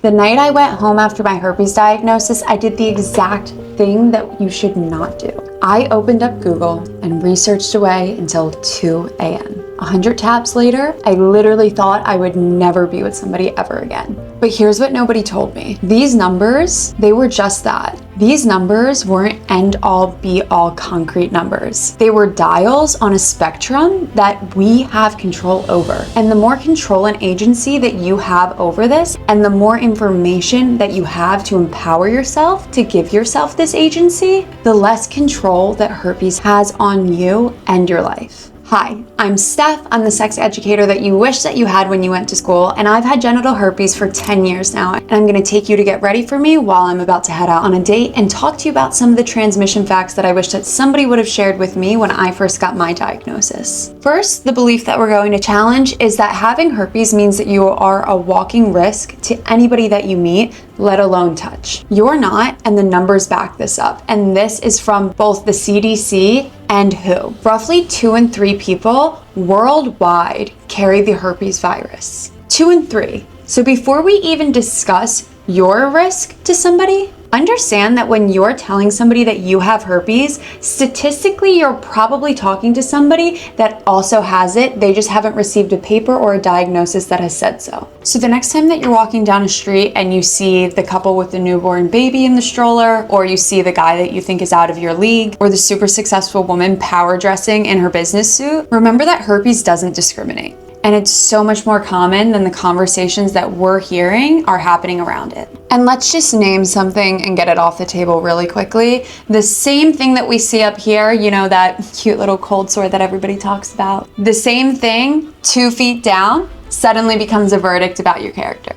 The night I went home after my herpes diagnosis, I did the exact thing that you should not do. I opened up Google and researched away until 2 a.m. 100 tabs later, I literally thought I would never be with somebody ever again. But here's what nobody told me. These numbers, they were just that. These numbers weren't end-all, be-all concrete numbers. They were dials on a spectrum that we have control over. And the more control and agency that you have over this, and the more information that you have to empower yourself, to give yourself this agency, the less control that herpes has on you and your life. Hi, I'm Steph. I'm the sex educator that you wish that you had when you went to school, and I've had genital herpes for 10 years now, and I'm gonna take you to get ready for me while I'm about to head out on a date and talk to you about some of the transmission facts that I wish that somebody would have shared with me when I first got my diagnosis. First, the belief that we're going to challenge is that having herpes means that you are a walking risk to anybody that you meet, let alone touch. You're not, and the numbers back this up. And this is from both the CDC and WHO. Roughly 2 in 3 people worldwide carry the herpes virus. 2 in 3. So before we even discuss your risk to somebody, understand that when you're telling somebody that you have herpes, statistically, you're probably talking to somebody that also has it. They just haven't received a paper or a diagnosis that has said so. So the next time that you're walking down a street and you see the couple with the newborn baby in the stroller, or you see the guy that you think is out of your league, or the super successful woman power dressing in her business suit, remember that herpes doesn't discriminate. And it's so much more common than the conversations that we're hearing are happening around it. And let's just name something and get it off the table really quickly. The same thing that we see up here, you know, that cute little cold sore that everybody talks about. The same thing 2 feet down suddenly becomes a verdict about your character.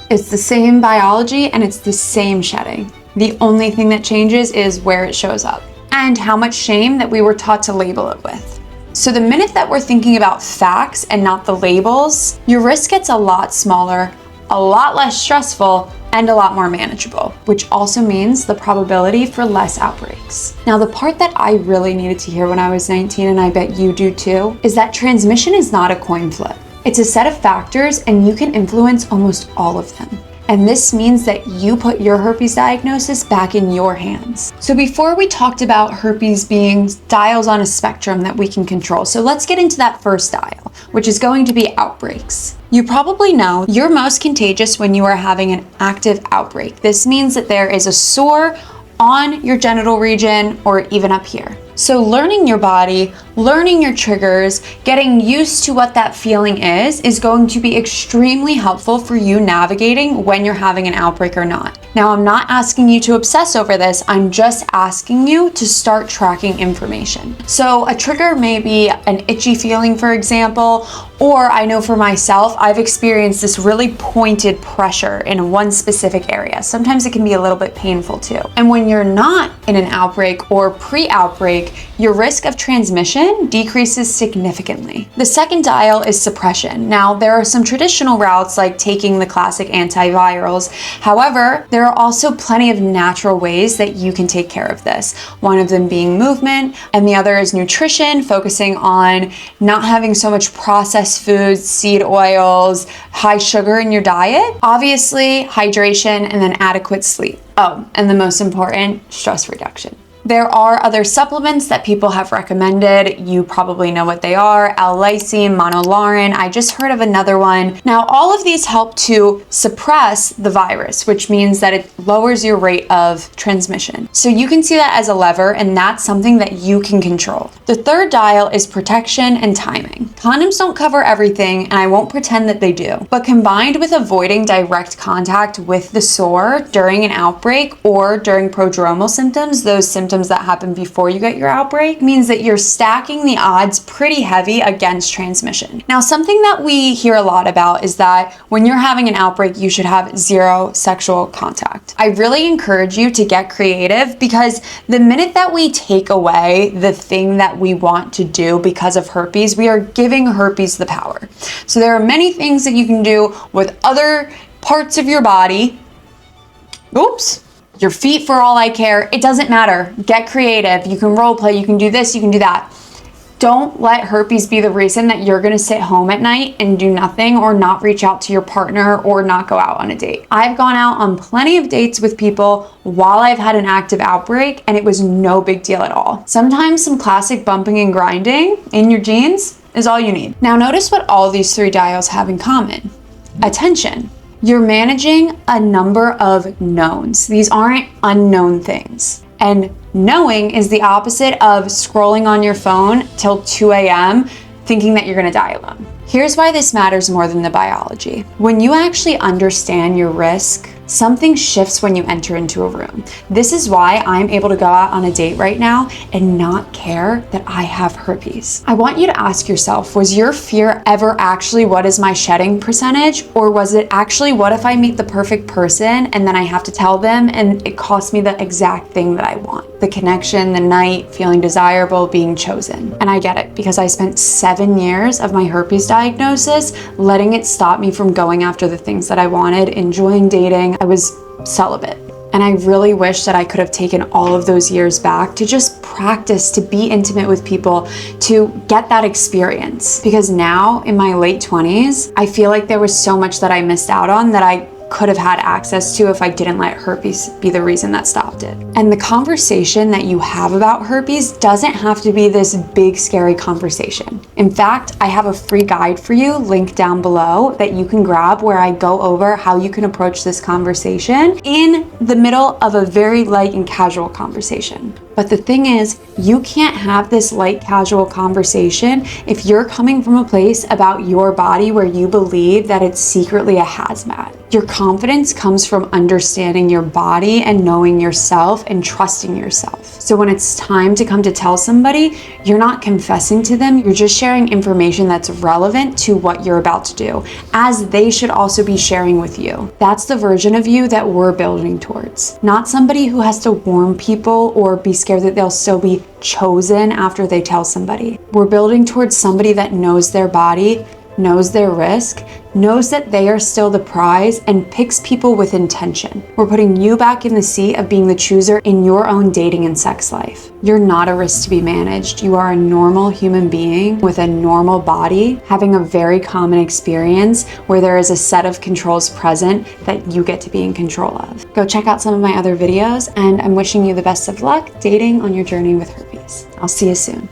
It's the same biology and it's the same shedding. The only thing that changes is where it shows up and how much shame that we were taught to label it with. So the minute that we're thinking about facts and not the labels, your risk gets a lot smaller, a lot less stressful, and a lot more manageable, which also means the probability for less outbreaks. Now, the part that I really needed to hear when I was 19, and I bet you do too, is that transmission is not a coin flip. It's a set of factors and you can influence almost all of them. And this means that you put your herpes diagnosis back in your hands. So before we talked about herpes being dials on a spectrum that we can control, so let's get into that first dial, which is going to be outbreaks. You probably know you're most contagious when you are having an active outbreak. This means that there is a sore on your genital region or even up here. So learning your body, learning your triggers, getting used to what that feeling is going to be extremely helpful for you navigating when you're having an outbreak or not. Now, I'm not asking you to obsess over this. I'm just asking you to start tracking information. So a trigger may be an itchy feeling, for example, or I know for myself, I've experienced this really pointed pressure in one specific area. Sometimes it can be a little bit painful too. And when you're not in an outbreak or pre-outbreak, your risk of transmission decreases significantly. The second dial is suppression. Now, there are some traditional routes like taking the classic antivirals. However, there are also plenty of natural ways that you can take care of this. One of them being movement, and the other is nutrition, focusing on not having so much processed foods, seed oils, high sugar in your diet. Obviously, hydration, and then adequate sleep. Oh, and the most important, stress reduction. There are other supplements that people have recommended. You probably know what they are: L-lysine, monolaurin. I just heard of another one. Now, all of these help to suppress the virus, which means that it lowers your rate of transmission. So you can see that as a lever, and that's something that you can control. The third dial is protection and timing. Condoms don't cover everything, and I won't pretend that they do. But combined with avoiding direct contact with the sore during an outbreak or during prodromal symptoms, those symptoms that happen before you get your outbreak, means that you're stacking the odds pretty heavy against transmission. Now, something that we hear a lot about is that when you're having an outbreak, you should have 0 sexual contact. I really encourage you to get creative, because the minute that we take away the thing that we want to do because of herpes, we are giving herpes the power. So there are many things that you can do with other parts of your body. Oops. Your feet, for all I care. It doesn't matter. Get creative. You can role play. You can do this. You can do that. Don't let herpes be the reason that you're gonna sit home at night and do nothing or not reach out to your partner or not go out on a date. I've gone out on plenty of dates with people while I've had an active outbreak, and it was no big deal at all. Sometimes some classic bumping and grinding in your jeans is all you need. Now notice what all these 3 dials have in common. Attention. You're managing a number of knowns. These aren't unknown things. And knowing is the opposite of scrolling on your phone till 2 a.m. thinking that you're gonna die alone. Here's why this matters more than the biology. When you actually understand your risk, something shifts when you enter into a room. This is why I'm able to go out on a date right now and not care that I have herpes. I want you to ask yourself, was your fear ever actually what is my shedding percentage? Or was it actually what if I meet the perfect person and then I have to tell them and it costs me the exact thing that I want? The connection, the night, feeling desirable, being chosen. And I get it because I spent 7 years of my herpes diagnosis letting it stop me from going after the things that I wanted, enjoying dating. I was celibate. And I really wish that I could have taken all of those years back to just practice, to be intimate with people, to get that experience. Because now in my late 20s, I feel like there was so much that I missed out on that I could have had access to if I didn't let herpes be the reason that stopped it. And the conversation that you have about herpes doesn't have to be this big, scary conversation. In fact, I have a free guide for you linked down below that you can grab where I go over how you can approach this conversation in the middle of a very light and casual conversation. But the thing is, you can't have this light, casual conversation if you're coming from a place about your body where you believe that it's secretly a hazmat. Your confidence comes from understanding your body and knowing yourself and trusting yourself. So when it's time to come to tell somebody, you're not confessing to them, you're just sharing information that's relevant to what you're about to do, as they should also be sharing with you. That's the version of you that we're building towards. Not somebody who has to warn people or be scared that they'll still be chosen after they tell somebody. We're building towards somebody that knows their body, knows their risk, knows that they are still the prize, and picks people with intention. We're putting you back in the seat of being the chooser in your own dating and sex life. You're not a risk to be managed. You are a normal human being with a normal body, having a very common experience where there is a set of controls present that you get to be in control of. Go check out some of my other videos, and I'm wishing you the best of luck dating on your journey with herpes. I'll see you soon.